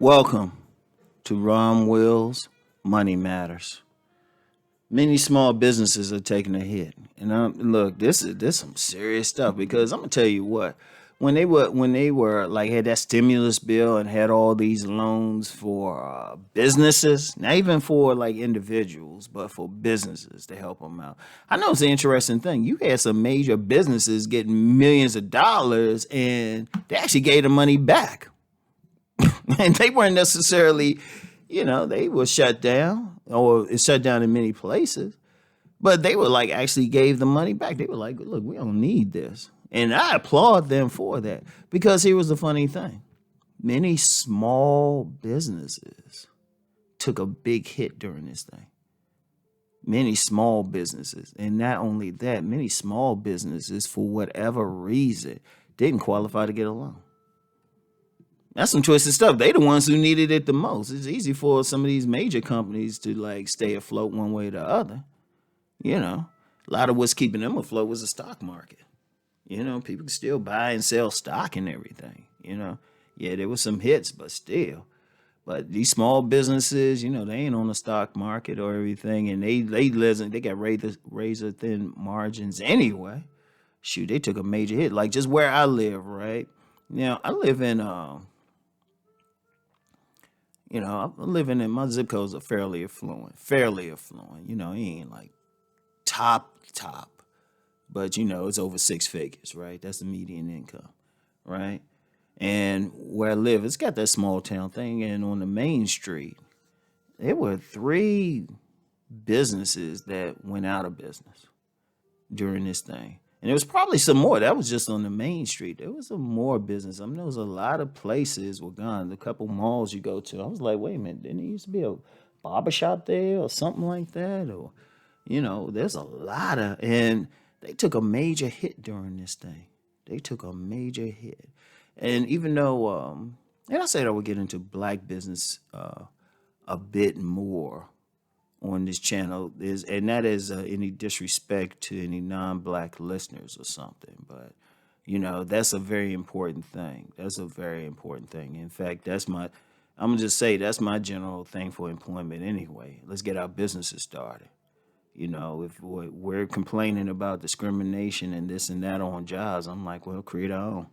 Welcome to Rom Wills Money Matters. Many small businesses are taking a hit, and look, this some serious stuff because I'm gonna tell you what. When they were like had that stimulus bill and had all these loans for businesses, not even for like individuals, but for businesses to help them out. I know it's an interesting thing. You had some major businesses getting millions of dollars, and they actually gave the money back. And they weren't necessarily, they were shut down or it's shut down in many places, but they were like actually gave the money back. They were like, look, we don't need this. And I applaud them for that because here was the funny thing. Many small businesses took a big hit during this thing. Many small businesses. And not only that, many small businesses, for whatever reason, didn't qualify to get a loan. That's some twisted stuff. They the ones who needed it the most. It's easy for some of these major companies to like stay afloat one way or the other. A lot of what's keeping them afloat was the stock market. People can still buy and sell stock and everything. Yeah, there was some hits, but still. But these small businesses, they ain't on the stock market or everything, and they got razor thin margins anyway. Shoot, they took a major hit. Like just where I live, right now, I live in I'm living in my zip codes are fairly affluent. Fairly affluent. He ain't like top, but it's over six figures, right? That's the median income, right? And where I live, it's got that small town thing. And on the main street, there were three businesses that went out of business during this thing. And there was probably some more. That was just on the main street. There was some more business. I mean, there was a lot of places were gone. A couple malls you go to. I was like, wait a minute, didn't there used to be a barber shop there or something like that? Or, there's a lot of, and they took a major hit during this thing. They took a major hit. And even though, and I said I would get into black business a bit more on this channel is, and that is any disrespect to any non-black listeners or something, but that's a very important thing. That's a very important thing. In fact, I'm gonna just say that's my general thing for employment anyway. Let's get our businesses started. If we're complaining about discrimination and this and that on jobs, I'm like, well, create our own.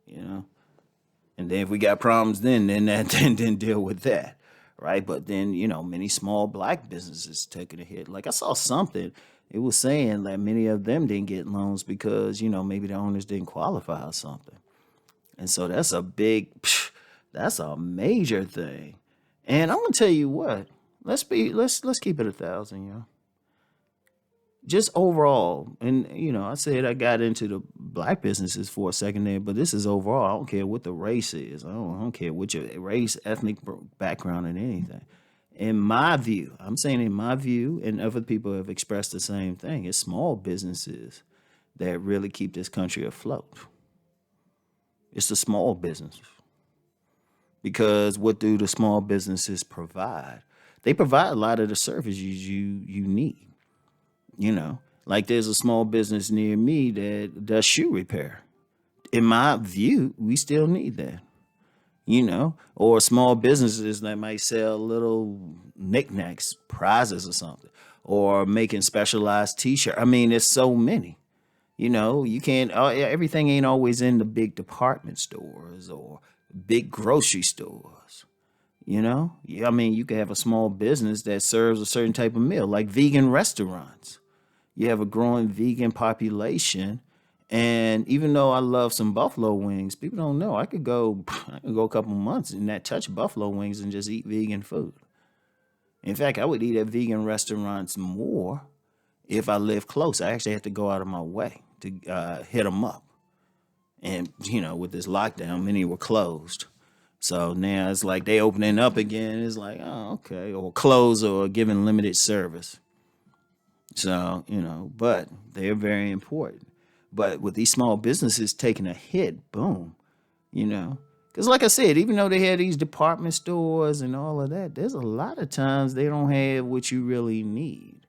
you know. And then if we got problems, then deal with that, right? But then many small black businesses taking a hit. Like I saw something, it was saying that many of them didn't get loans because maybe the owners didn't qualify or something. And so that's a that's a major thing. And I'm gonna tell you what, let's keep it 1,000, just overall. And I said I got into the black businesses for a second there, but this is overall. I don't care what the race is. I don't care what your race, ethnic background, and anything. In my view, I'm saying in my view, and other people have expressed the same thing. It's small businesses that really keep this country afloat. It's the small businesses. Because what do the small businesses provide? They provide a lot of the services you need. Like there's a small business near me that does shoe repair. In my view, we still need that. Or small businesses that might sell little knickknacks, prizes or something, or making specialized T-shirts. I mean, there's so many. You can't. Everything ain't always in the big department stores or big grocery stores. Yeah, I mean, you can have a small business that serves a certain type of meal, like vegan restaurants. You have a growing vegan population. And even though I love some buffalo wings, people don't know I could go a couple months and not touch buffalo wings and just eat vegan food. In fact, I would eat at vegan restaurants more if I live close. I actually have to go out of my way to hit them up. And, with this lockdown, many were closed. So now it's like they opening up again. It's like, oh, okay. Or close or giving limited service. So, but they're very important. But with these small businesses taking a hit, boom, Because like I said, even though they had these department stores and all of that, there's a lot of times they don't have what you really need.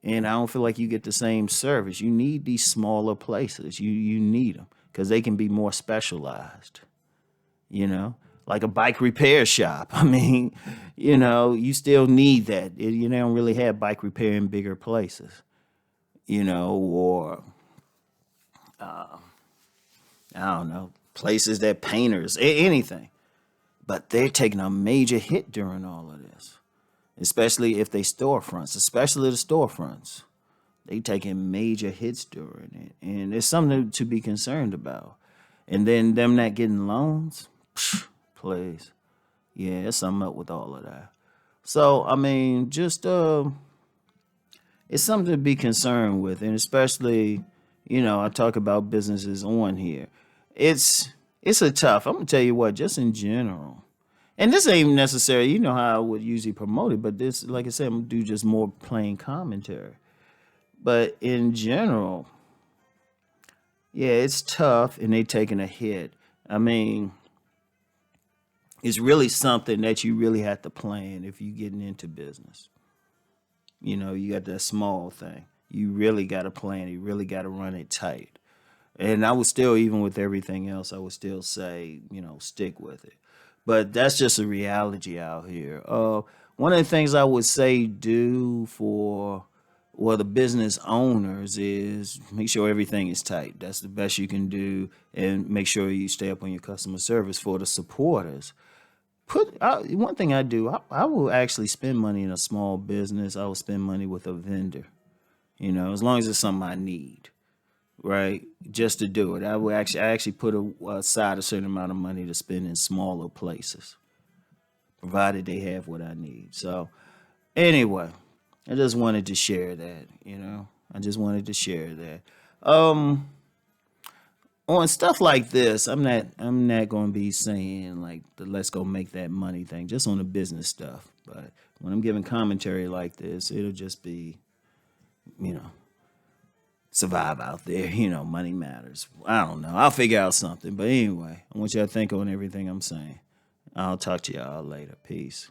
And I don't feel like you get the same service. You need these smaller places. You need them because they can be more specialized. like a bike repair shop. I mean, you still need that. You don't really have bike repair in bigger places, or I don't know, places that painters, anything. But they're taking a major hit during all of this, especially if they storefronts, especially the storefronts. They taking major hits during it, and it's something to be concerned about. And then them not getting loans, please, yeah, there's something up with all of that. So I mean, just it's something to be concerned with, and especially, I talk about businesses on here. It's it's a tough. I'm gonna tell you what, just in general, and this ain't necessary. You know how I would usually promote it, but this, like I said, I'm gonna do just more plain commentary. But in general, yeah, it's tough, and they taking a hit. I mean, it's really something that you really have to plan if you getting into business. You got that small thing. You really got to plan. You really got to run it tight. And I would still, even with everything else, I would still say, stick with it. But that's just a reality out here. One of the things I would say do for, well, the business owners is make sure everything is tight. That's the best you can do, and make sure you stay up on your customer service. For the supporters, one thing I do, I will actually spend money in a small business. I will spend money with a vendor. As long as it's something I need, right? Just to do it. I actually put aside a certain amount of money to spend in smaller places, provided they have what I need. So anyway, I just wanted to share that. I just wanted to share that. Um, on stuff like this, I'm not going to be saying like the let's go make that money thing. Just on the business stuff. But when I'm giving commentary like this, it'll just be, you know, survive out there. Money matters. I don't know. I'll figure out something. But anyway, I want y'all to think on everything I'm saying. I'll talk to y'all later. Peace.